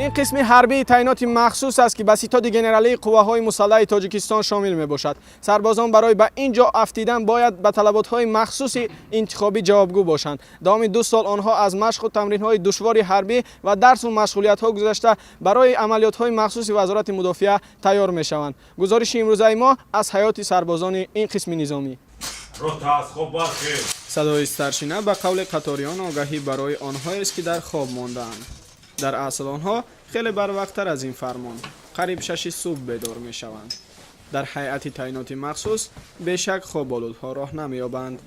این قسم حربی تعینات مخصوص است که به ستاد گنرالی قواهای مسلح تاجیکستان شامل میباشد. سربازان برای به اینجا افتیدن باید به طلبات‌های مخصوص انتخابی جوابگو باشند. دام 2 سال آنها از مشق و تمرین‌های دشوار حربی و درس و مشغولیت‌ها گذشته برای عملیات‌های مخصوص وزارت مدافعه تیار میشوند. گزارش امروزه ما از حیات سربازان این قسم نظامی. صدای سرشینه به قول قطاریان آگاهی برای آنها است که در خواب مانده‌اند. در اصل آنها خیلی بروقت‌تر از این فرمان قریب 6 صبح بیدار می‌شوند. در هیئت تعینات مخصوص بیشک خواب‌آلودها راه نمی‌یابند.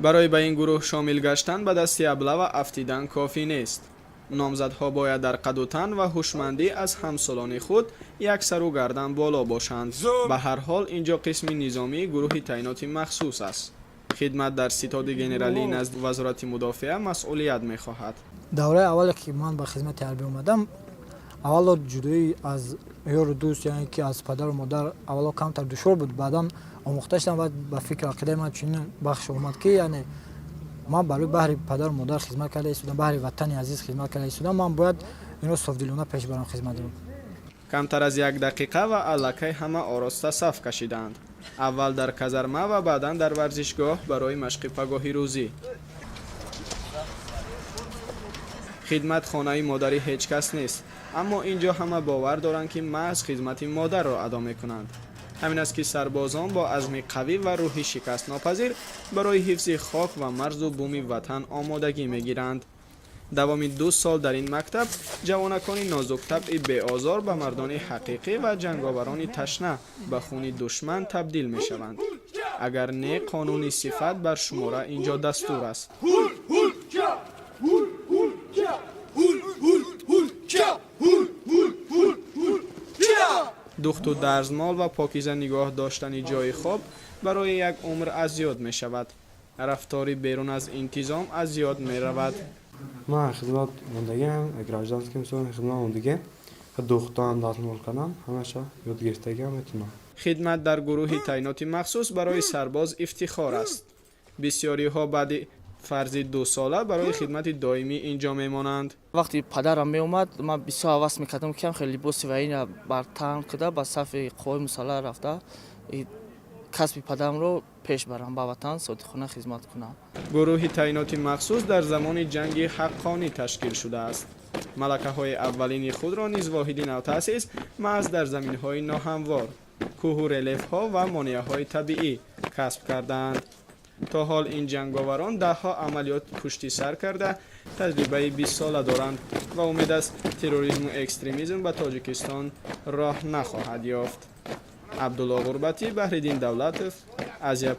برای به این گروه شامل گشتن به دستی ابله و افتیدن کافی نیست. نامزدها باید در قد و تن و هوشمندی از همسالان خود یک سر و گردن بالا باشند. به هر حال اینجا قسم نظامی گروه تعینات مخصوص است. خدمت در ستاد گنرالی نزد وزارت مدافعه مسئولیت می‌خواهد. دوره اولی که من به خدمت حربی اومدم، اولا جدایی از یار و دوست، یعنی که از پدر و مادر اولا کمتر دشوار بود. بعدا آموخته شدم و به فکر عقیده من چنین بخش اومد که یعنی من برای بهر پدر و مادر خدمت کرده ایستادم، بهر وطن عزیز خدمت کرده ایستادم. من باید اینو صافدلانه پیش برم خدمت رو. کمتر از 1 دقیقه و الکی همه آراسته صف کشیدند. اول در کازرمه و بعدا در ورزشگاه برای مشق پگاهی روزی. خدمت خانه مادری هیچ کس نیست، اما اینجا همه باور دارند که محض خدمت مادر را ادا میکنند. همین است که سربازان با عزم قوی و روحی شکست ناپذیر برای حفظ خاک و مرز و بوم وطن آمادگی میگیرند. دوام 2 سال در این مکتب جوانکان نازک طبع بی آزار به مردان حقیقی و جنگاوران تشنه به خون دشمن تبدیل می شوند. اگر نه قانونی صفت بر شماره اینجا دستور است. دخت و درزمال و پاکیزه نگاه داشتن جای خواب برای یک عمر از یاد می شود. رفتاری بیرون از انتظام از یاد می رود. من خدمت موندگیم، گراجدانسکیم سوی خدمت موندگی و دختان هم دستمال کنم، همشه یاد گرفتگی هم میتونم. خدمت در گروه تعینات مخصوص برای سرباز افتخار است. بسیاری ها بعد فرض 2 ساله برای خدمت دائمی اینجا میمانند. وقتی پدرم می اومد من بسیار حواس میکردم که خیلی لباس و این برتن کده به صف قوای مسلح رفته کسب پدرم رو پیش برم، به وطن صادقانه خدمت کنم. گروه تعینات مخصوص در زمان جنگ حقانی تشکیل شده است. ملکه های اولین خود را نیز واحدی نوتأسیس محض در زمین های ناهموار، کوه و ریلیف ها و مانع های طبیعی کسب کردند. تا حال این جنگاوران 10 ها عملیات پشتی سر کرده تجربه 20 ساله دارند و امید است تروریسم و اکستریمیسم به تاجیکستان راه نخواهد یافت. عبدالله غربتی، بحرالدین دولتов، Asia